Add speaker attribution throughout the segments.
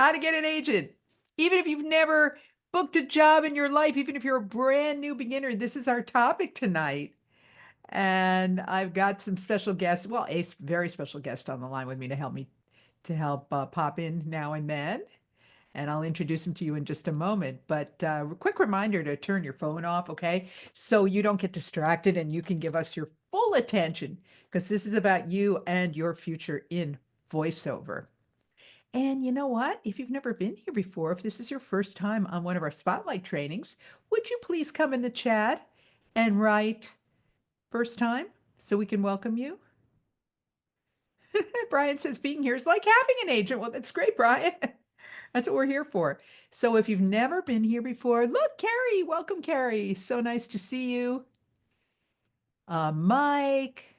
Speaker 1: How to get an agent. Even if you've never booked a job in your life, even if you're a brand new beginner, this is our topic tonight. And I've got some special guests, well, very special guest on the line with me to help pop in now and then. And I'll introduce him to you in just a moment. But quick reminder to turn your phone off, okay? So you don't get distracted and you can give us your full attention because this is about you and your future in voiceover. And you know what? If you've never been here before, if this is your first time on one of our spotlight trainings, would you please come in the chat and write first time so we can welcome you? Brian says being here is like having an agent. Well, that's great, Brian. That's what we're here for. So if you've never been here before, look, Carrie, welcome, Carrie. So nice to see you. Mike,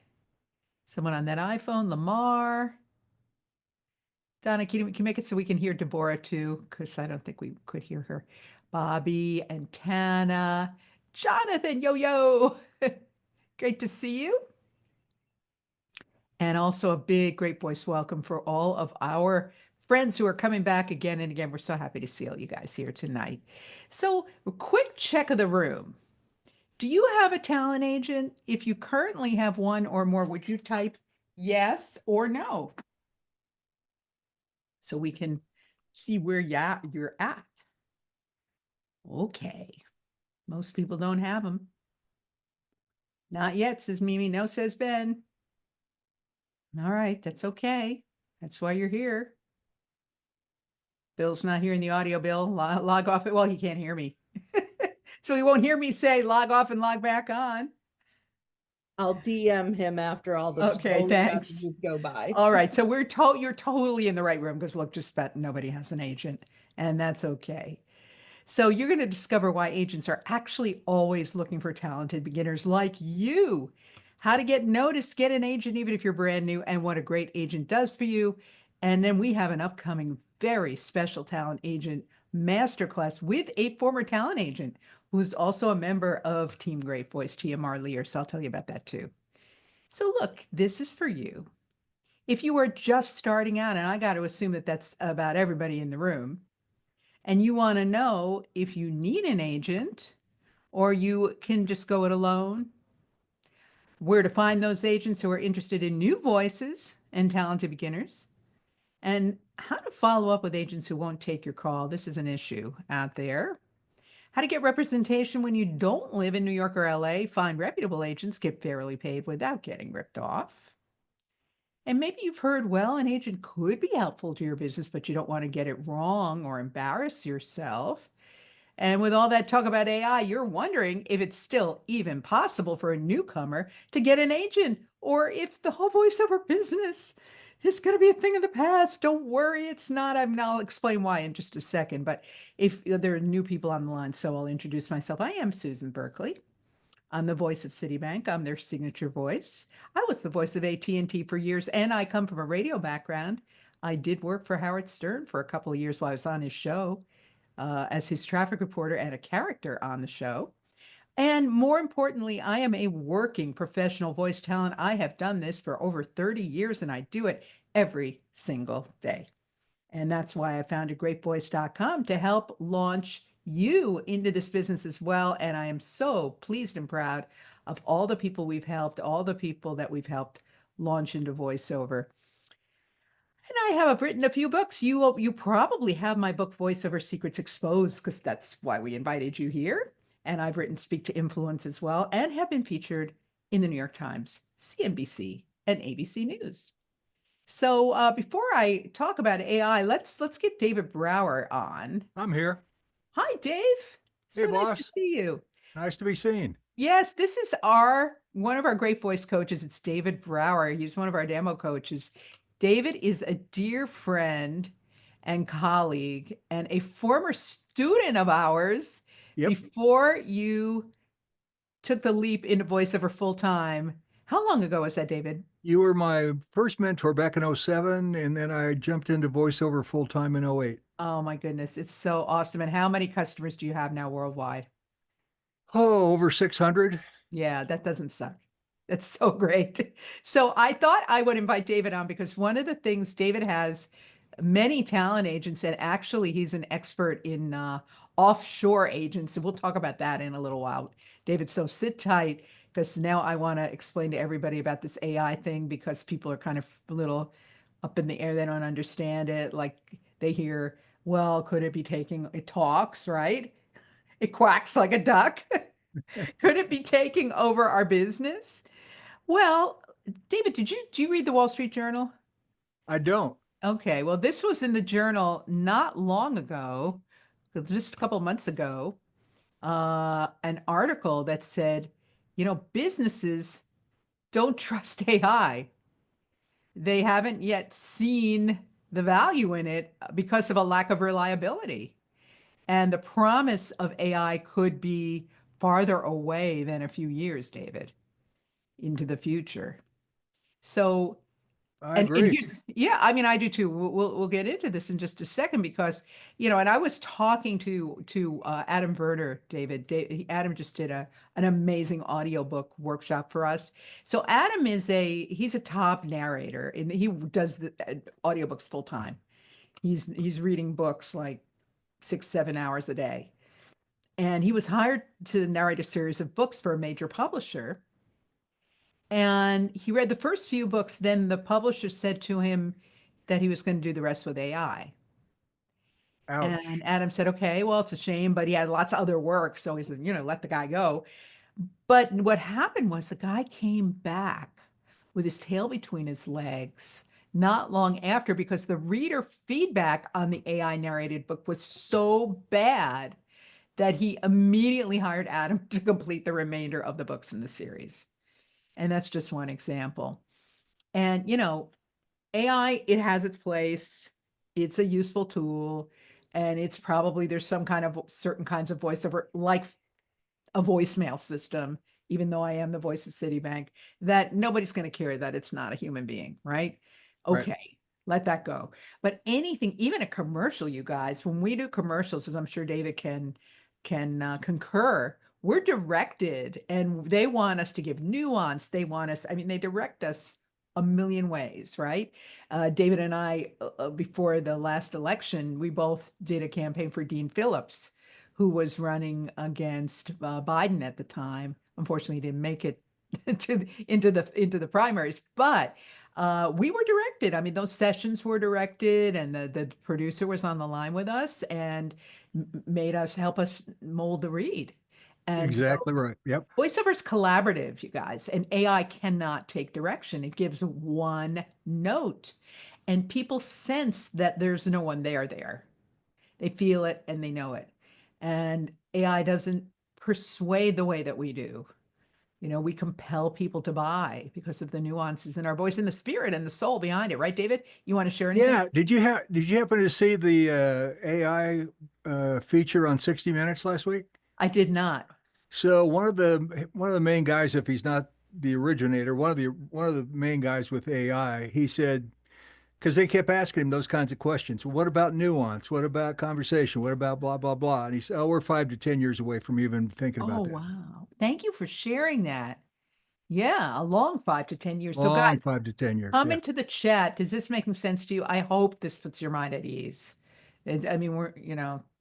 Speaker 1: someone on that iPhone, Lamar. Donna, can you make it so we can hear Deborah too? Because I don't think we could hear her. Bobby and Tana, Jonathan, yo. Great to see you. And also a big, great voice welcome for all of our friends who are coming back again and again. We're so happy to see all you guys here tonight. So, a quick check of the room. Do you have a talent agent? If you currently have one or more, would you type yes or no? So we can see where you're at. Okay. Most people don't have them. Not yet, says Mimi. No, says Ben. All right, that's okay. That's why you're here. Bill's not hearing the audio, Bill. Log off it. Well, he can't hear me. So he won't hear me say log off and log back on.
Speaker 2: I'll DM him after all the
Speaker 1: Okay, thanks.
Speaker 2: messages go by.
Speaker 1: All right, so you're totally in the right room because look, just bet nobody has an agent, and that's okay. So you're going to discover why agents are actually always looking for talented beginners like you. How to get noticed, get an agent even if you're brand new, and what a great agent does for you. And then we have an upcoming very special talent agent masterclass with a former talent agent who's also a member of Team Great Voice, TMR Lear. So I'll tell you about that too. So look, this is for you. If you are just starting out, and I got to assume that that's about everybody in the room, and you want to know if you need an agent or you can just go it alone, where to find those agents who are interested in new voices and talented beginners, and how to follow up with agents who won't take your call. This is an issue out there. How to get representation when you don't live in New York or LA, find reputable agents, get fairly paid without getting ripped off. And maybe you've heard, well, an agent could be helpful to your business, but you don't want to get it wrong or embarrass yourself. And with all that talk about AI, you're wondering if it's still even possible for a newcomer to get an agent or if the whole voiceover business is going to be a thing of the past. Don't worry, it's not. I'll explain why in just a second. But if there are new people on the line, so I'll introduce myself. I am Susan Berkley. I'm the voice of Citibank. I'm their signature voice. I was the voice of AT&T for years, and I come from a radio background. I did work for Howard Stern for a couple of years while I was on his show as his traffic reporter and a character on the show. And more importantly, I am a working professional voice talent. I have done this for over 30 years, and I do it every single day. And that's why I founded greatvoice.com to help launch you into this business as well. And I am so pleased and proud of all the people we've helped, all the people that we've helped launch into voiceover. And I have written a few books. You probably have my book, Voiceover Secrets Exposed, because that's why we invited you here. And I've written Speak to Influence as well, and have been featured in the New York Times, CNBC, and ABC News. So before I talk about AI, let's get David Brower on.
Speaker 3: I'm here.
Speaker 1: Hi, Dave. So
Speaker 3: Hey,
Speaker 1: nice to
Speaker 3: boss.
Speaker 1: see you.
Speaker 3: Nice to be seen.
Speaker 1: Yes, this is one of our great voice coaches. It's David Brower. He's one of our demo coaches. David is a dear friend and colleague and a former student of ours.
Speaker 3: Yep.
Speaker 1: Before you took the leap into voiceover full time. How long ago was that, David?
Speaker 3: You were my first mentor back in 07, and then I jumped into voiceover full time in 08.
Speaker 1: Oh my goodness, it's so awesome. And how many customers do you have now worldwide?
Speaker 3: Oh, over 600.
Speaker 1: Yeah, that doesn't suck. That's so great. So I thought I would invite David on because one of the things David has many talent agents, and actually he's an expert in offshore agents, and we'll talk about that in a little while, David. So sit tight because now I want to explain to everybody about this AI thing because people are kind of a little up in the air. They don't understand it. Like they hear, well, could it be taking, it talks, right? It quacks like a duck. Could it be taking over our business? Well, David, do you read the Wall Street Journal?
Speaker 3: I don't.
Speaker 1: Okay, well, this was in the journal not long ago, just a couple of months ago, an article that said, businesses don't trust AI. They haven't yet seen the value in it because of a lack of reliability. And the promise of AI could be farther away than a few years, David, into the future. So
Speaker 3: I
Speaker 1: and
Speaker 3: agree.
Speaker 1: here's, yeah, I mean, I do too. We'll get into this in just a second because, and I was talking to Adam Verder, David. Adam just did an amazing audiobook workshop for us. So Adam he's a top narrator and he does the audiobooks full time. He's reading books like 6, 7 hours a day. And he was hired to narrate a series of books for a major publisher. And he read the first few books. Then the publisher said to him that he was going to do the rest with AI. And
Speaker 3: Ouch.
Speaker 1: Adam said, okay, well, it's a shame, but he had lots of other work. So he said, let the guy go. But what happened was the guy came back with his tail between his legs not long after because the reader feedback on the AI narrated book was so bad that he immediately hired Adam to complete the remainder of the books in the series. And that's just one example. And, AI, it has its place. It's a useful tool. And it's probably, there's some kind of certain kinds of voiceover, like a voicemail system, even though I am the voice of Citibank, that nobody's going to care that it's not a human being, right?
Speaker 3: Right.
Speaker 1: Okay, let that go. But anything, even a commercial, you guys, when we do commercials, as I'm sure David can concur, we're directed and they want us to give nuance. They want us, I mean, they direct us a million ways, right? David and I, before the last election, we both did a campaign for Dean Phillips, who was running against Biden at the time. Unfortunately, he didn't make it into the primaries, but we were directed. I mean, those sessions were directed, and the producer was on the line with us and made us help us mold the read. And so
Speaker 3: Exactly right. Yep.
Speaker 1: voiceover is collaborative, you guys, and AI cannot take direction. It gives one note, and people sense that there's no one there. They feel it and they know it. And AI doesn't persuade the way that we do. We compel people to buy because of the nuances in our voice and the spirit and the soul behind it, right, David? You want to share anything?
Speaker 3: Yeah. Did you happen to see the AI feature on 60 Minutes last week?
Speaker 1: I did not.
Speaker 3: So one of the main guys, if he's not the originator, one of the main guys with AI, he said, because they kept asking him those kinds of questions. Well, what about nuance? What about conversation? What about blah blah blah? And he said, "Oh, we're 5 to 10 years away from even thinking
Speaker 1: Oh,
Speaker 3: about that.
Speaker 1: wow. Thank you for sharing that. Yeah, a long 5 to 10 years. So,
Speaker 3: Long
Speaker 1: guys,
Speaker 3: 5 to 10 years.
Speaker 1: come
Speaker 3: Yeah.
Speaker 1: into the chat. Does this making sense to you? I hope this puts your mind at ease. I mean,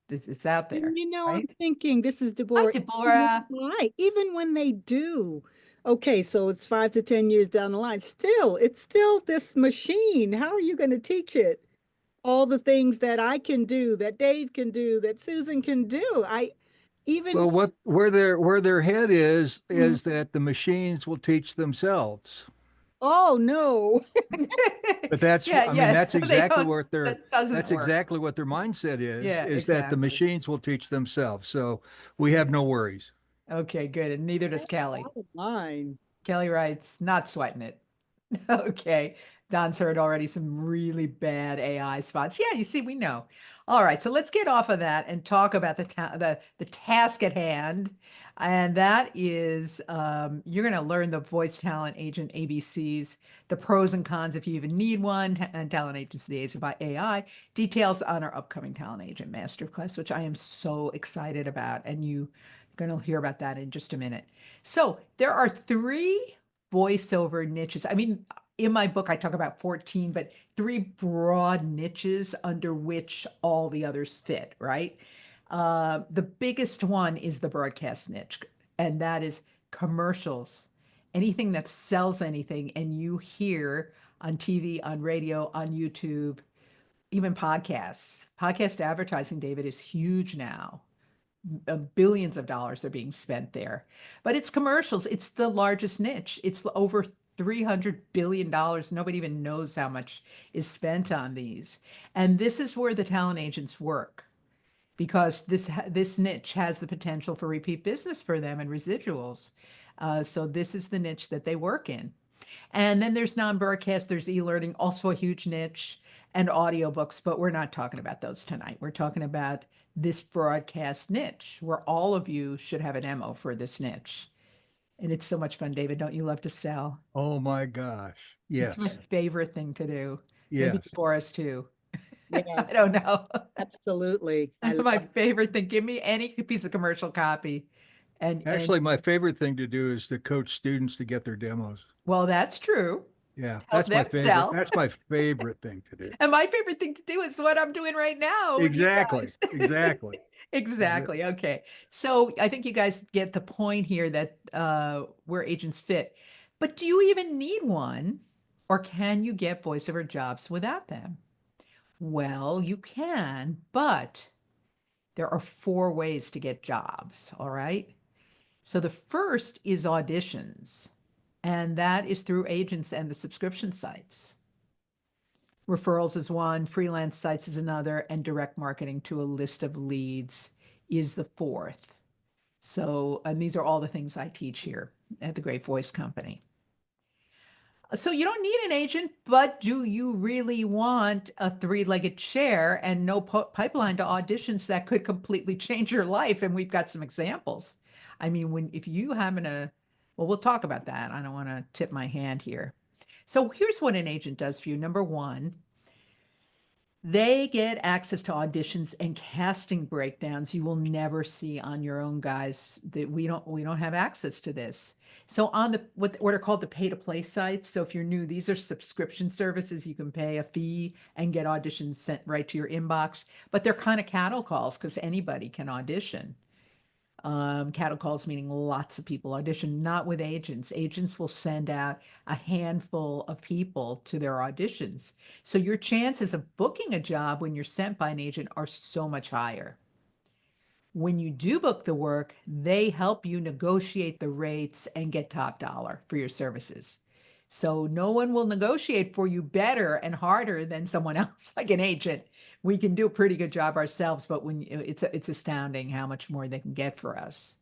Speaker 1: it's out there,
Speaker 2: And I'm
Speaker 1: right?
Speaker 2: thinking, this is
Speaker 1: Hi,
Speaker 2: Deborah.
Speaker 1: Deborah.
Speaker 2: Even when they do, okay, so it's 5 to 10 years down the line, it's still this machine. How are you going to teach it all the things that I can do, that Dave can do, that Susan can do? Even,
Speaker 3: Well, where their head
Speaker 2: Mhm.
Speaker 3: is that the machines will teach themselves.
Speaker 2: Oh no.
Speaker 3: But that's,
Speaker 1: Yeah,
Speaker 3: I mean,
Speaker 1: yeah.
Speaker 3: that's
Speaker 1: So they
Speaker 3: exactly
Speaker 1: don't,
Speaker 3: what their
Speaker 1: that doesn't
Speaker 3: that's
Speaker 1: work.
Speaker 3: exactly what their mindset
Speaker 1: Yeah,
Speaker 3: is that the
Speaker 1: exactly.
Speaker 3: machines will teach themselves. So we have
Speaker 1: Yeah.
Speaker 3: no worries.
Speaker 1: Okay, good. And neither does Kelly.
Speaker 2: Mine.
Speaker 1: Kelly writes, not sweating it. Okay. Don's heard already some really bad AI spots. Yeah, you see, we know. All right, so let's get off of that and talk about the task at hand. And that is you're going to learn the voice talent agent ABCs, the pros and cons if you even need one, and talent agents the age of AI. Details on our upcoming talent agent masterclass, which I am so excited about. And you're going to hear about that in just a minute. So there are three voiceover niches. I mean, in my book, I talk about 14, but three broad niches under which all the others fit, right? The biggest one is the broadcast niche, and that is commercials. Anything that sells anything, and you hear on TV, on radio, on YouTube, even podcasts. Podcast advertising, David, is huge now. Billions of dollars are being spent there. But it's commercials. It's the largest niche. It's over $300 billion. Nobody even knows how much is spent on these. And this is where the talent agents work because this niche has the potential for repeat business for them and residuals. So this is the niche that they work in. And then there's non-broadcast, there's e-learning, also a huge niche, and audiobooks, but we're not talking about those tonight. We're talking about this broadcast niche where all of you should have a demo for this niche. And it's so much fun, David. Don't you love to sell?
Speaker 3: Oh my gosh.
Speaker 1: It's
Speaker 3: Yes.
Speaker 1: my favorite thing to do. Maybe
Speaker 3: Yes.
Speaker 1: Boris too.
Speaker 2: Yes,
Speaker 1: I don't know.
Speaker 2: absolutely. I
Speaker 1: My
Speaker 2: love,
Speaker 1: favorite thing. Give me any piece of commercial copy. And
Speaker 3: Actually, my favorite thing to do is to coach students to get their demos.
Speaker 1: well, that's true.
Speaker 3: Yeah,
Speaker 1: Help
Speaker 3: that's my
Speaker 1: them
Speaker 3: favorite.
Speaker 1: sell.
Speaker 3: That's my favorite thing to do.
Speaker 1: And my favorite thing to do is what I'm doing right now with you
Speaker 3: Exactly.
Speaker 1: guys.
Speaker 3: Exactly.
Speaker 1: Exactly. Okay. So I think you guys get the point here that where agents fit. But do you even need one? Or can you get voiceover jobs without them? Well, you can, but there are four ways to get jobs. All right. So the first is auditions, and that is through agents and the subscription sites. Referrals is one, freelance sites is another, and direct marketing to a list of leads is the fourth. So, and these are all the things I teach here at the Great Voice Company. So you don't need an agent, but do you really want a three-legged chair and no pipeline to auditions that could completely change your life? And we've got some examples. I mean, if you happen to, well, we'll talk about that. I don't want to tip my hand here. So here's what an agent does for you. Number one, they get access to auditions and casting breakdowns you will never see on your own, guys. That we don't have access to this. So on the what are called the pay to play sites. So if you're new, these are subscription services. You can pay a fee and get auditions sent right to your inbox. But they're kind of cattle calls because anybody can audition. Cattle calls meaning lots of people audition, not with agents. Agents will send out a handful of people to their auditions. So your chances of booking a job when you're sent by an agent are so much higher. When you do book the work, they help you negotiate the rates and get top dollar for your services. So no one will negotiate for you better and harder than someone else, like an agent. We can do a pretty good job ourselves, but when it's astounding how much more they can get for us.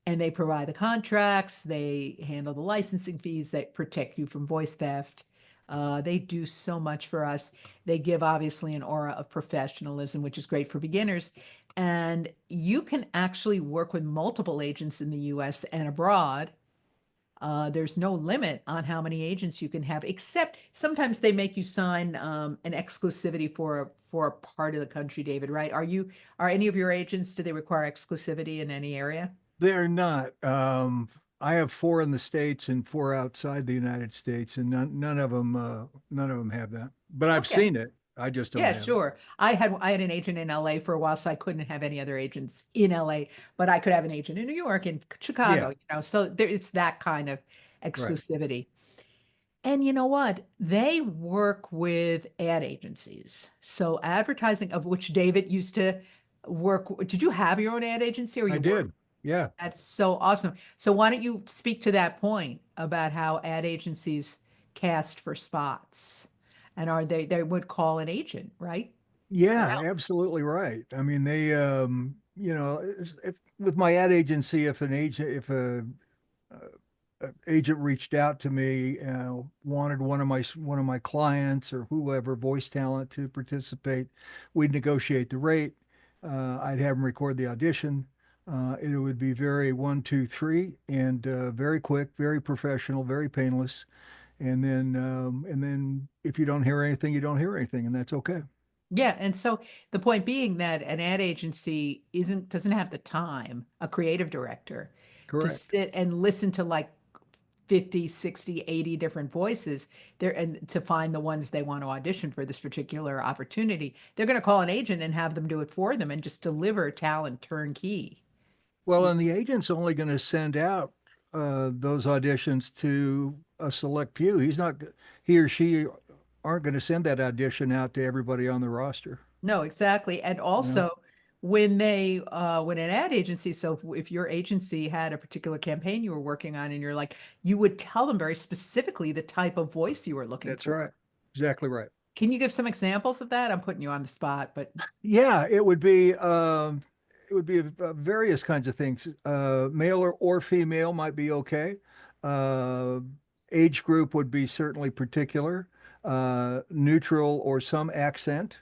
Speaker 1: And they provide the contracts, they handle the licensing fees, they protect you from voice theft. They do so much for us. They give obviously an aura of professionalism, which is great for beginners. And you can actually work with multiple agents in the US and abroad. There's no limit on how many agents you can have, except sometimes they make you sign an exclusivity for a part of the country, David, right? Are any of your agents, do they require exclusivity in any area?
Speaker 3: They're not. I have four in the States and four outside the United States, and none of them have that. But I've
Speaker 1: Okay.
Speaker 3: seen it. I just don't
Speaker 1: Yeah,
Speaker 3: have it.
Speaker 1: sure. I had an agent in LA for a while, so I couldn't have any other agents in LA, but I could have an agent in New York and Chicago,
Speaker 3: Yeah,
Speaker 1: so it's that kind of
Speaker 3: right.
Speaker 1: exclusivity. And you know what? They work with ad agencies. So advertising, of which David used to work. Did you have your own ad agency or
Speaker 3: I
Speaker 1: you work?
Speaker 3: did. Yeah.
Speaker 1: That's so awesome. So why don't you speak to that point about how ad agencies cast for spots? And they would call an agent, right? For
Speaker 3: Yeah,
Speaker 1: help.
Speaker 3: absolutely right. I mean, they, if with my ad agency, if a agent reached out to me, wanted one of my clients or whoever, voice talent to participate, we'd negotiate the rate. I'd have them record the audition. It would be very one, two, three, and very quick, very professional, very painless. And then if you don't hear anything, you don't hear anything, and that's okay.
Speaker 1: Yeah, and so the point being that an ad agency doesn't have the time, a creative director, to
Speaker 3: Correct.
Speaker 1: sit and listen to like 50, 60, 80 different voices there and to find the ones they want to audition for this particular opportunity. They're going to call an agent and have them do it for them and just deliver talent turnkey.
Speaker 3: Well, and the agent's only going to send out those auditions to a select few. He or she aren't going to send that audition out to everybody on the roster.
Speaker 1: No, exactly. And
Speaker 3: Yeah,
Speaker 1: also when an ad agency, so if your agency had a particular campaign you were working on and you're like, you would tell them very specifically the type of voice you were looking
Speaker 3: that's
Speaker 1: for.
Speaker 3: right. Exactly right.
Speaker 1: Can you give some examples of that? I'm putting you on the spot, but
Speaker 3: Yeah, it would be various kinds of things. Male or female might be okay. Uh, Age group would be certainly particular. Neutral or some accent.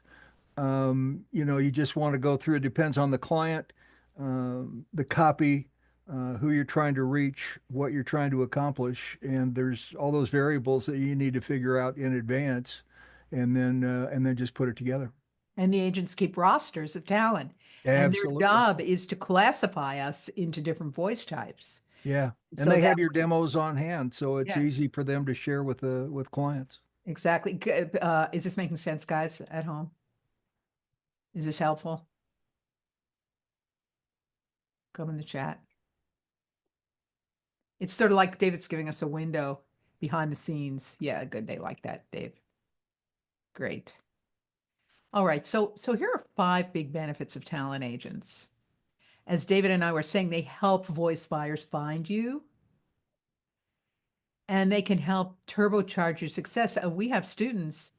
Speaker 3: You just want to go through. It depends on the client, the copy, who you're trying to reach, what you're trying to accomplish, and there's all those variables that you need to figure out in advance, and then just put it together.
Speaker 1: and the agents keep rosters of talent, and their
Speaker 3: Absolutely.
Speaker 1: job is to classify us into different voice types.
Speaker 3: Yeah. And
Speaker 1: So
Speaker 3: they
Speaker 1: that
Speaker 3: have your demos on hand, so it's
Speaker 1: yeah,
Speaker 3: easy for them to share with clients.
Speaker 1: exactly. Is this making sense, guys, at home? Is this helpful? Come in the chat. It's sort of like David's giving us a window behind the scenes. Yeah, good. They like that, Dave. Great. All right. So here are 5 big benefits of talent agents. As David and I were saying, they help voice buyers find you and they can help turbocharge your success. We have students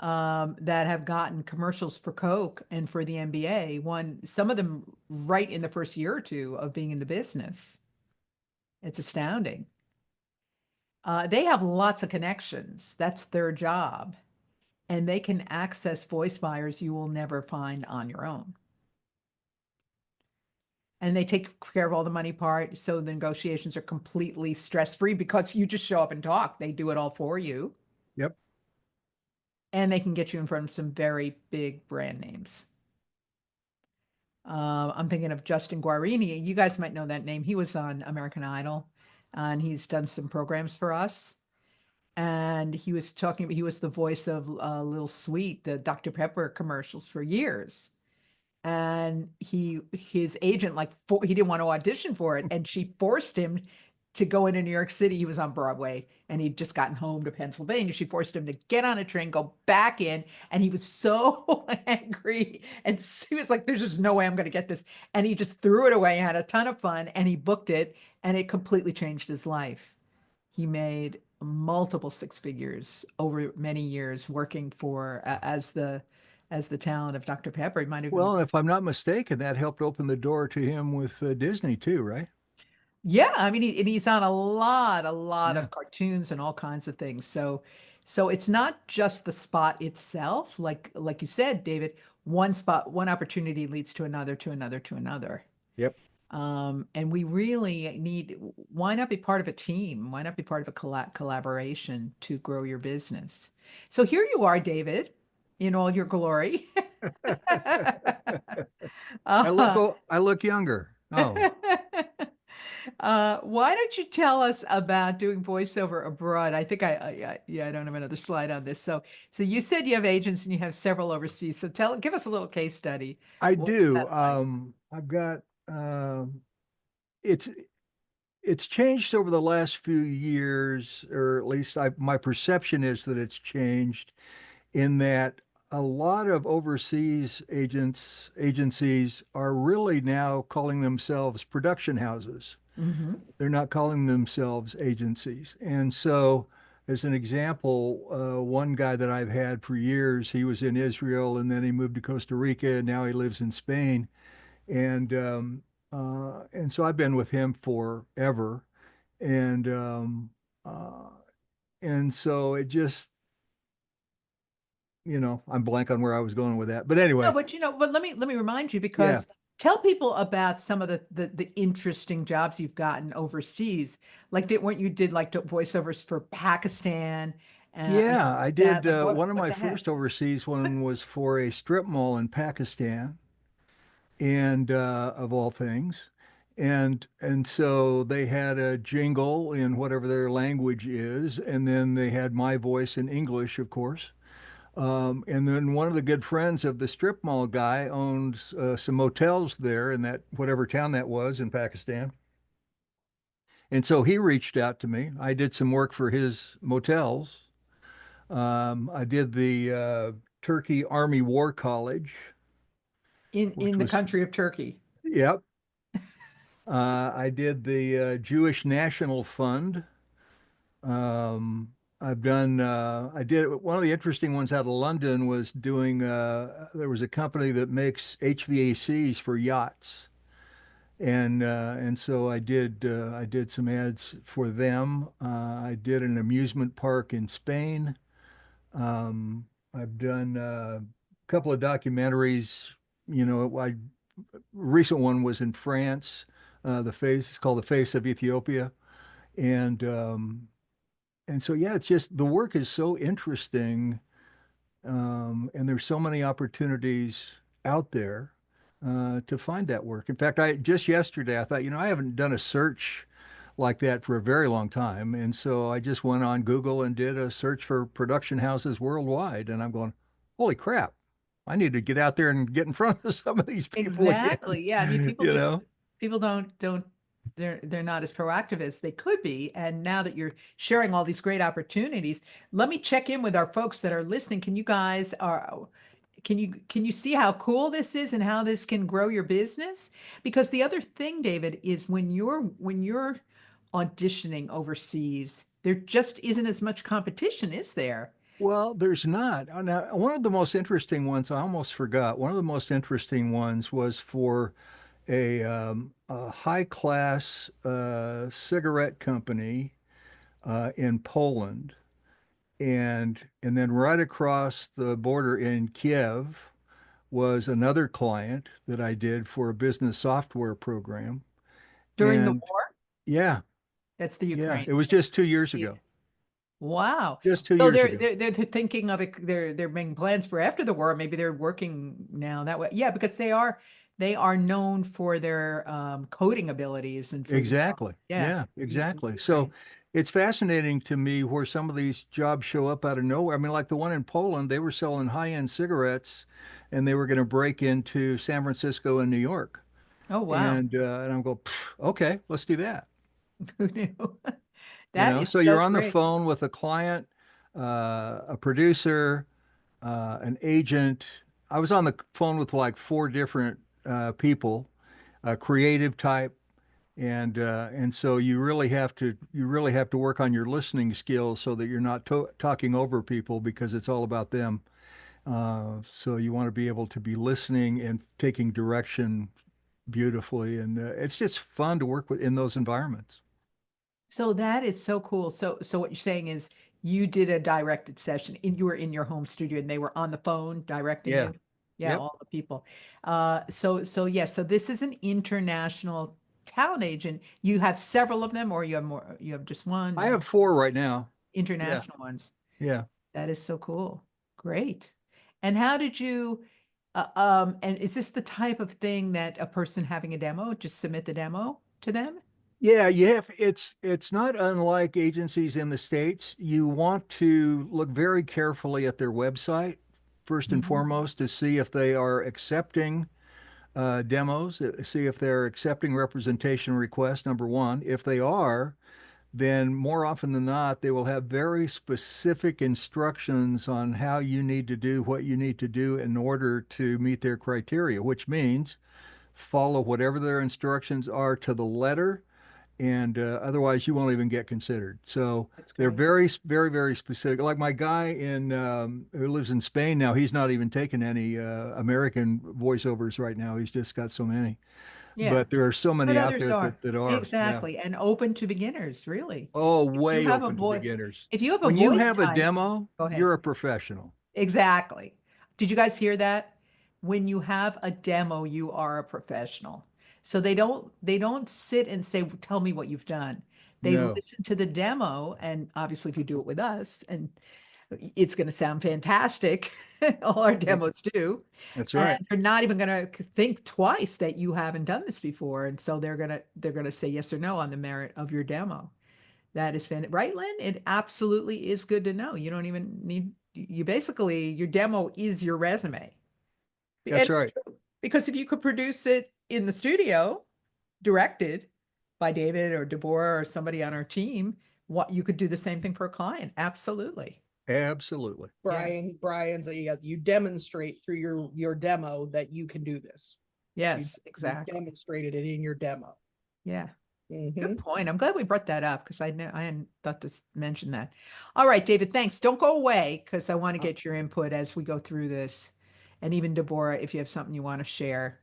Speaker 1: that have gotten commercials for Coke and for the NBA, some of them right in the first year or two of being in the business. It's astounding. They have lots of connections. That's their job. And they can access voice buyers you will never find on your own. And they take care of all the money part. So the negotiations are completely stress-free because you just show up and talk. They do it all for you.
Speaker 3: Yep.
Speaker 1: And they can get you in front of some very big brand names. I'm thinking of Justin Guarini. You guys might know that name. He was on American Idol and he's done some programs for us. And he was the voice of Little Sweet, the Dr. Pepper commercials for years. And his agent, he didn't want to audition for it. And she forced him to go into New York City. He was on Broadway and he'd just gotten home to Pennsylvania. She forced him to get on a train, go back in. And he was so angry. And he was like, there's just no way I'm going to get this. And he just threw it away, had a ton of fun, and he booked it. And it completely changed his life. He made multiple 6 figures over many years working for as the talent of Dr. Pepper. He might have even
Speaker 3: Well, if I'm not mistaken, that helped open the door to him with Disney too, right?
Speaker 1: yeah, I mean and he's on a lot
Speaker 3: Yeah.
Speaker 1: of cartoons and all kinds of things. So it's not just the spot itself, like you said, David, one opportunity leads to another, to another, to another.
Speaker 3: Yep.
Speaker 1: And we really why not be part of a team? Why not be part of a collaboration to grow your business? So here you are, David, in all your glory. Uh,
Speaker 3: I look younger. Oh,
Speaker 1: why don't you tell us about doing voiceover abroad? I think yeah, I don't have another slide on this. So you said you have agents and you have several overseas. So give us a little case study.
Speaker 3: I
Speaker 1: What's
Speaker 3: do.
Speaker 1: that like?
Speaker 3: I've got it's it's changed over the last few years, or at least my perception is that it's changed in that a lot of overseas agencies are really now calling themselves production houses.
Speaker 1: Hmm.
Speaker 3: They're not calling themselves agencies. And so, as an example, one guy that I've had for years, he was in Israel and then he moved to Costa Rica and now he lives in Spain. And so I've been with him forever. And uh, and so it just, I'm blank on where I was going with that. But
Speaker 1: No,
Speaker 3: anyway,
Speaker 1: but let me remind you
Speaker 3: yeah.
Speaker 1: because tell people about some of the interesting jobs you've gotten overseas. Like weren't you did like voiceovers for Pakistan and
Speaker 3: Yeah, I
Speaker 1: that
Speaker 3: did.
Speaker 1: like
Speaker 3: One of
Speaker 1: what
Speaker 3: my
Speaker 1: the heck?
Speaker 3: first overseas one was for a strip mall in Pakistan, and of all things. And so they had a jingle in whatever their language is, and then they had my voice in English, of course. And then one of the good friends of the strip mall guy owns some motels there in that whatever town that was in Pakistan. And so he reached out to me. I did some work for his motels. I did the Turkey Army War College,
Speaker 1: In
Speaker 3: which
Speaker 1: the
Speaker 3: was,
Speaker 1: country of Turkey.
Speaker 3: yep. I did the Jewish National Fund. I did one of the interesting ones out of London was doing, there was a company that makes HVACs for yachts. And so I did some ads for them. I did an amusement park in Spain. I've done a couple of documentaries. I recent one was in France. It's called The Face of Ethiopia, and so yeah, it's just the work is so interesting, and there's so many opportunities out there to find that work. In fact, I just yesterday I thought, I haven't done a search like that for a very long time, and so I just went on Google and did a search for production houses worldwide, and I'm going, holy crap, I need to get out there and get in front of some of these people again,
Speaker 1: Exactly. Yeah. I mean,
Speaker 3: you know?
Speaker 1: people don't they're not as proactive as they could be. And now that you're sharing all these great opportunities, let me check in with our folks that are listening. Can you see how cool this is and how this can grow your business? Because the other thing, David, is when you're auditioning overseas, there just isn't as much competition, is there?
Speaker 3: Well, there's not. Now, one of the most interesting ones, I almost forgot. One of the most interesting ones was for a high class cigarette company in Poland, and then right across the border in Kiev was another client that I did for a business software program.
Speaker 1: During the
Speaker 3: And
Speaker 1: war?
Speaker 3: yeah,
Speaker 1: That's the
Speaker 3: yeah,
Speaker 1: Ukraine.
Speaker 3: it was just 2 years
Speaker 1: Yeah.
Speaker 3: ago.
Speaker 1: Wow.
Speaker 3: Just two
Speaker 1: So
Speaker 3: years ago.
Speaker 1: they're thinking of it, they're making plans for after the war. Maybe they're working now that way. Yeah, because they are known for their coding abilities and for their
Speaker 3: Exactly.
Speaker 1: yeah,
Speaker 3: Yeah,
Speaker 1: in
Speaker 3: exactly. So
Speaker 1: Ukraine.
Speaker 3: it's fascinating to me where some of these jobs show up out of nowhere. I mean, like the one in Poland, they were selling high-end cigarettes and they were going to break into San Francisco and New York.
Speaker 1: Oh wow.
Speaker 3: And I'm going, okay, let's do that.
Speaker 1: Who knew? That is
Speaker 3: So
Speaker 1: so
Speaker 3: you're on the
Speaker 1: great.
Speaker 3: phone with a client, a producer, an agent. I was on the phone with like four different people, creative type, and so you really have to work on your listening skills so that you're not talking over people because it's all about them. So you want to be able to be listening and taking direction beautifully, and it's just fun to work with in those environments.
Speaker 1: So that is so cool. So what you're saying is you did a directed session you were in your home studio and they were on the phone directing
Speaker 3: Yeah.
Speaker 1: you. Yeah,
Speaker 3: Yep.
Speaker 1: all the people. So yes, so this is an international talent agent. You have several of them, or you have more, you have just one
Speaker 3: I have four right now. Yeah.
Speaker 1: international ones.
Speaker 3: Yeah.
Speaker 1: That is so cool. Great. And how did you and is this the type of thing that a person having a demo, just submit the demo to them?
Speaker 3: Yeah, it's not unlike agencies in the States. You want to look very carefully at their website, first and
Speaker 1: Mhm.
Speaker 3: foremost, to see if they are accepting demos, see if they're accepting representation requests, number one. If they are, then more often than not, they will have very specific instructions on how you need to do what you need to do in order to meet their criteria, which means follow whatever their instructions are to the letter, and otherwise you won't even get considered. So
Speaker 1: That's
Speaker 3: they're
Speaker 1: great.
Speaker 3: very, very, very specific. Like my guy who lives in Spain now, he's not even taking any American voiceovers right now. He's just got so many.
Speaker 1: Yeah.
Speaker 3: But there are so
Speaker 1: But
Speaker 3: many out
Speaker 1: others
Speaker 3: there
Speaker 1: are.
Speaker 3: that are. Yeah.
Speaker 1: Exactly. And open to beginners, really.
Speaker 3: Oh,
Speaker 1: If you
Speaker 3: way
Speaker 1: have a
Speaker 3: open to
Speaker 1: voice,
Speaker 3: beginners.
Speaker 1: if you have a
Speaker 3: When you
Speaker 1: voice
Speaker 3: have a
Speaker 1: type,
Speaker 3: demo,
Speaker 1: go ahead.
Speaker 3: you're a professional.
Speaker 1: Exactly. Did you guys hear that? When you have a demo, you are a professional. So they don't sit and say, tell me what you've done. They
Speaker 3: No.
Speaker 1: listen to the demo, and obviously if you do it with us, It's going to sound fantastic. All our demos do.
Speaker 3: That's
Speaker 1: And
Speaker 3: right.
Speaker 1: they're not even going to think twice that you haven't done this before. And so they're going to say yes or no on the merit of your demo. That is fantastic. Right, Lynn? It absolutely is good to know. You don't even need, you basically, your demo is your resume.
Speaker 3: That's
Speaker 1: And
Speaker 3: right.
Speaker 1: because if you could produce it in the studio, directed by David or Deborah or somebody on our team, what you could do the same thing for a client. Absolutely.
Speaker 3: Absolutely.
Speaker 1: Yeah.
Speaker 4: Brian's you demonstrate through your demo that you can do this.
Speaker 1: Yes,
Speaker 4: You
Speaker 1: exactly.
Speaker 4: demonstrated it in your demo.
Speaker 1: Yeah.
Speaker 4: Mhm.
Speaker 1: Good point. I'm glad we brought that up because I hadn't thought to mention that. All right, David, thanks. Don't go away because I want to get your input as we go through this. And even Deborah, if you have something you want to share,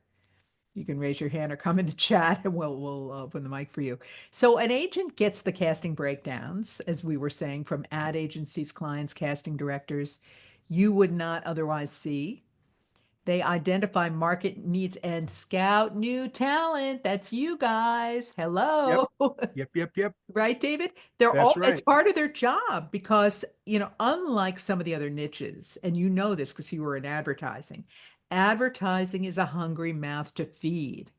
Speaker 1: you can raise your hand or come in the chat and we'll open the mic for you. So an agent gets the casting breakdowns, as we were saying, from ad agencies, clients, casting directors you would not otherwise see. They identify market needs and scout new talent. That's you guys.
Speaker 3: Yep.
Speaker 1: Hello.
Speaker 3: Yep.
Speaker 1: Right, David? They're
Speaker 3: That's
Speaker 1: all, it's
Speaker 3: right.
Speaker 1: part of their job because, unlike some of the other niches, and you know this because you were in advertising is a hungry mouth to feed.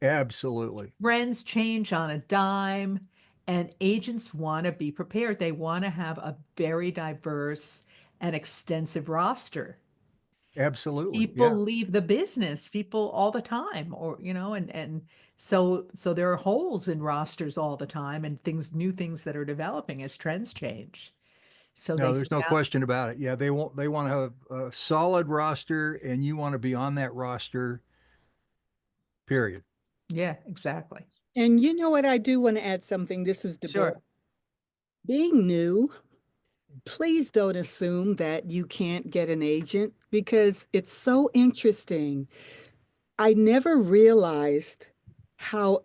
Speaker 3: Absolutely.
Speaker 1: Trends change on a dime, and agents want to be prepared. They want to have a very diverse and extensive roster.
Speaker 3: Absolutely.
Speaker 1: People
Speaker 3: Yeah.
Speaker 1: leave the business, people all the time, or and so there are holes in rosters all the time and new things that are developing as trends change. So
Speaker 3: No,
Speaker 1: they
Speaker 3: there's no
Speaker 1: scout.
Speaker 3: question about it. Yeah, they want to have a solid roster and you want to be on that roster, period.
Speaker 1: Yeah, exactly.
Speaker 2: And you know what? I do want to add something. This is Deborah.
Speaker 1: Sure.
Speaker 2: Being new, please don't assume that you can't get an agent because it's so interesting. I never realized how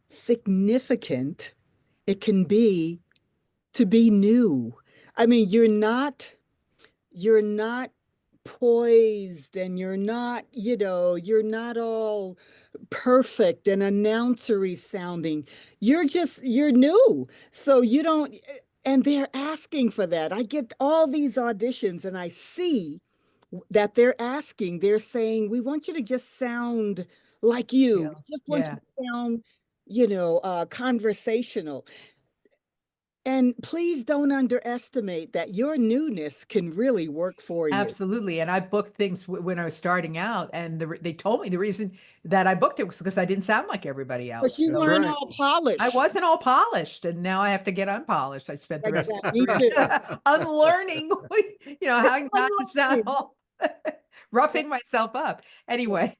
Speaker 2: significant it can be to be new. I mean, you're not poised and you're not all perfect and announcery sounding. You're new. So you don't, and they're asking for that. I get all these auditions and I see that they're saying, we want you to just sound like
Speaker 1: Yeah.
Speaker 2: you. Just want you
Speaker 1: Yeah.
Speaker 2: to sound, conversational. And please don't underestimate that your newness can really work for you.
Speaker 1: Absolutely. And I booked things when I was starting out, and they told me the reason that I booked it was because I didn't sound like everybody
Speaker 2: But
Speaker 1: else.
Speaker 2: you
Speaker 3: That's
Speaker 1: So
Speaker 2: weren't
Speaker 3: right.
Speaker 2: all
Speaker 1: I
Speaker 2: polished.
Speaker 1: wasn't all polished, and now I have to get unpolished. I spent the rest of
Speaker 2: Exactly.
Speaker 1: my
Speaker 2: Me too.
Speaker 1: career unlearning, how not to sound
Speaker 2: Unlearning.
Speaker 1: all roughing myself up. Anyway,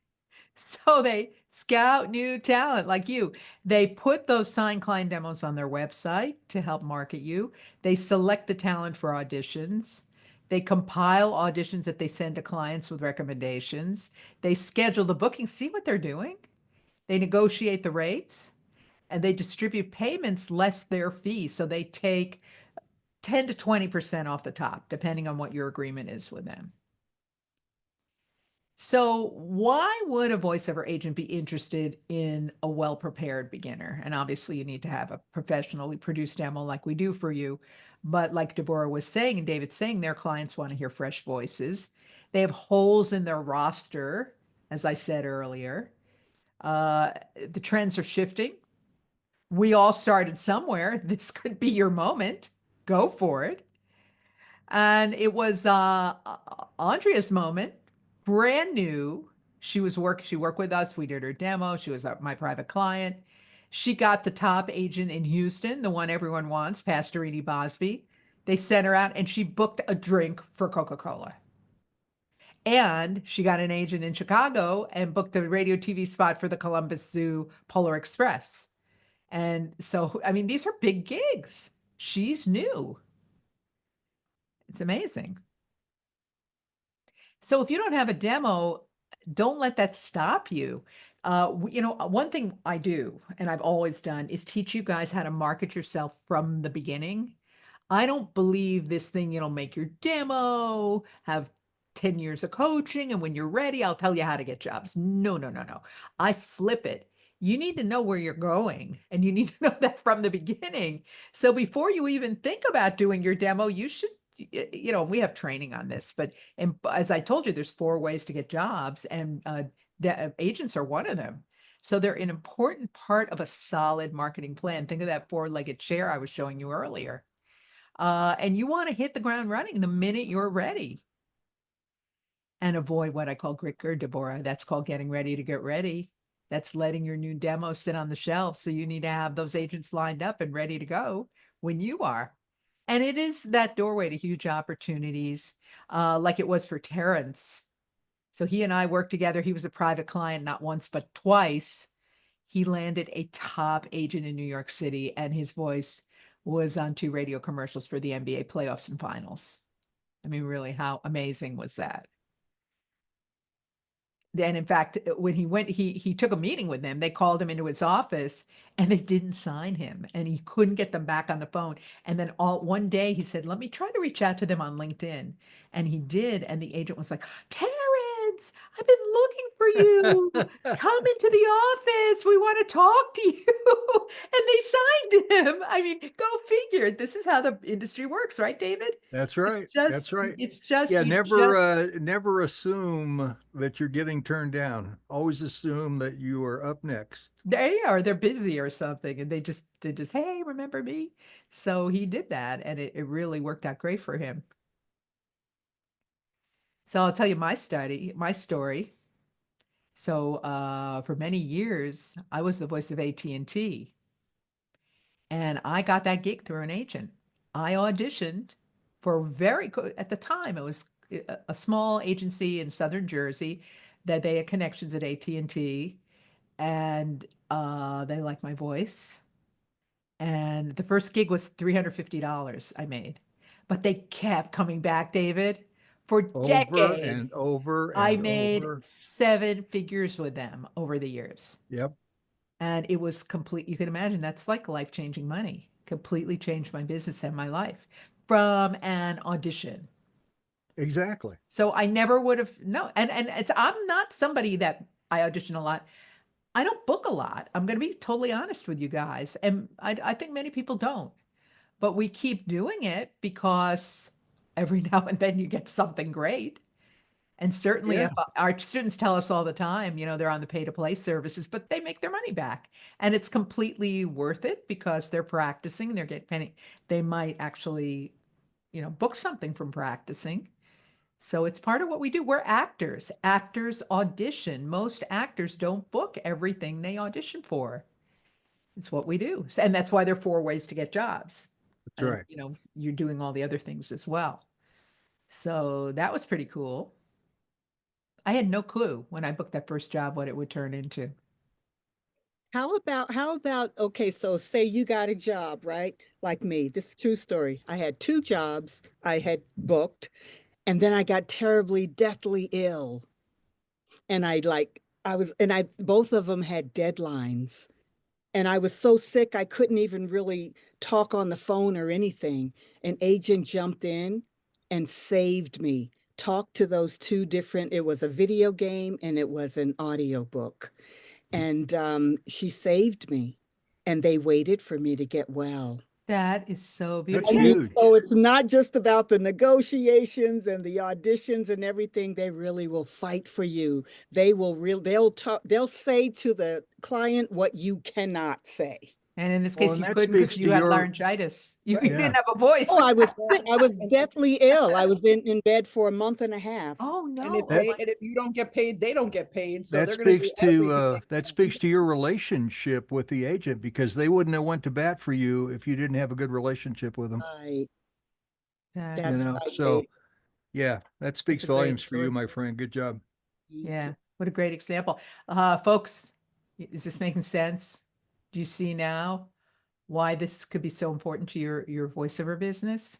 Speaker 1: so they scout new talent like you. They put those signed client demos on their website to help market you. They select the talent for auditions. They compile auditions that they send to clients with recommendations. They schedule the booking. See what they're doing? They negotiate the rates and they distribute payments less their fees. So they take 10 to 20% off the top, depending on what your agreement is with them. So, why would a voiceover agent be interested in a well prepared beginner? And obviously, you need to have a professionally produced demo like we do for you. But, like Deborah was saying, and David's saying, their clients want to hear fresh voices. They have holes in their roster, as I said earlier. The trends are shifting. We all started somewhere. This could be your moment. Go for it. And it was Andrea's moment, brand new. She worked with us. We did her demo. She was my private client. She got the top agent in Houston, the one everyone wants, Pastorini Bosby. They sent her out and she booked a drink for Coca-Cola. And she got an agent in Chicago and booked a radio TV spot for the Columbus Zoo Polar Express. And so, I mean, these are big gigs. She's new. It's amazing. So if you don't have a demo, don't let that stop you. One thing I do, and I've always done, is teach you guys how to market yourself from the beginning. I don't believe this thing, make your demo, have 10 years of coaching, and when you're ready, I'll tell you how to get jobs. No, no, no, no. I flip it. you need to know where you're going, and you need to know that from the beginning. So before you even think about doing your demo, you should, we have training on this, but and as I told you, there's 4 ways to get jobs, and agents are one of them. So they're an important part of a solid marketing plan. Think of that 4-legged chair I was showing you earlier. And you want to hit the ground running the minute you're ready, and avoid what I call grit gerd, Deborah. That's called getting ready to get ready. That's letting your new demo sit on the shelf. So you need to have those agents lined up and ready to go when you are. And it is that doorway to huge opportunities, like it was for Terrence. So he and I worked together. He was a private client, not once, but twice. He landed a top agent in New York City, and his voice was on 2 radio commercials for the NBA playoffs and finals. I mean, really, how amazing was that? And in fact, when he went, he took a meeting with them. They called him into his office, and they didn't sign him, and he couldn't get them back on the phone. And then one day he said, "Let me try to reach out to them on LinkedIn." And he did, and the agent was like, "Terrence, I've been looking for you. Come into the office. We want to talk to you." And they signed him. I mean, go figure. This is how the industry works, right, David?
Speaker 3: That's right. That's right.
Speaker 1: It's just,
Speaker 3: Yeah,
Speaker 1: you
Speaker 3: never assume that you're getting turned down. Always assume that you are up next.
Speaker 1: they're busy or something, and they just, "Hey, remember me?" So he did that, and it really worked out great for him. So I'll tell you my story. So for many years, I was the voice of AT&T, and I got that gig through an agent. I auditioned for at the time it was a small agency in Southern Jersey that they had connections at AT&T, and they liked my voice. And the first gig was $350 I made. But they kept coming back, David, for
Speaker 3: Over and
Speaker 1: decades.
Speaker 3: over
Speaker 1: I
Speaker 3: and
Speaker 1: made
Speaker 3: over.
Speaker 1: 7 figures with them over the years.
Speaker 3: Yep.
Speaker 1: And it was complete. You can imagine that's like life-changing money. Completely changed my business and my life from an audition.
Speaker 3: Exactly.
Speaker 1: So I never would have no, and I'm not somebody that I audition a lot. I don't book a lot. I'm going to be totally honest with you guys. And I think many people don't, but we keep doing it because every now and then you get something great. And certainly
Speaker 3: Yeah.
Speaker 1: if our students tell us all the time, they're on the pay to play services, but they make their money back, and it's completely worth it because they're practicing, they're getting penny. They might actually, book something from practicing. So it's part of what we do. We're actors. Actors audition. Most actors don't book everything they audition for. It's what we do. And that's why there are 4 ways to get jobs.
Speaker 3: That's
Speaker 1: And,
Speaker 3: right.
Speaker 1: you're doing all the other things as well. So that was pretty cool. I had no clue when I booked that first job what it would turn into.
Speaker 2: How about, okay, so say you got a job, right? Like me. This is a true story. I had 2 jobs I had booked, and then I got terribly deathly ill. And I both of them had deadlines. And I was so sick I couldn't even really talk on the phone or anything. An agent jumped in and saved me. Talked to those 2 different, it was a video game and it was an audio book. And she saved me, and they waited for me to get well.
Speaker 1: That is so
Speaker 3: That's
Speaker 1: beautiful.
Speaker 2: I mean,
Speaker 3: huge.
Speaker 2: so it's not just about the negotiations and the auditions and everything. They really will fight for you. They'll say to the client what you cannot say.
Speaker 1: And in this
Speaker 3: Well,
Speaker 1: case,
Speaker 3: and
Speaker 1: you
Speaker 3: that
Speaker 1: couldn't because
Speaker 3: speaks to
Speaker 1: you had
Speaker 3: your
Speaker 1: laryngitis. You
Speaker 4: Right.
Speaker 1: didn't
Speaker 3: Yeah.
Speaker 1: have a voice.
Speaker 2: Oh, I was sick. I was
Speaker 4: And
Speaker 2: deathly ill. I was in bed for a month and a half.
Speaker 1: Oh
Speaker 4: and
Speaker 1: no.
Speaker 4: if
Speaker 1: Oh
Speaker 3: that
Speaker 1: my.
Speaker 4: if you don't get paid, they don't get paid. So
Speaker 3: that
Speaker 4: they're going to
Speaker 3: speaks
Speaker 4: do everything
Speaker 3: to
Speaker 4: they
Speaker 3: that
Speaker 4: can.
Speaker 3: speaks to your relationship with the agent, because they wouldn't have went to bat for you if you didn't have a good relationship with them.
Speaker 2: Right.
Speaker 1: That
Speaker 3: You
Speaker 2: That's
Speaker 1: is,
Speaker 3: know,
Speaker 2: right,
Speaker 3: so
Speaker 2: Dave.
Speaker 3: yeah, that
Speaker 1: that's
Speaker 3: speaks
Speaker 1: a great
Speaker 3: volumes for you,
Speaker 1: story.
Speaker 3: my friend. Good job.
Speaker 1: Yeah. What a great example. Folks, is this making sense? Do you see now why this could be so important to your voiceover business?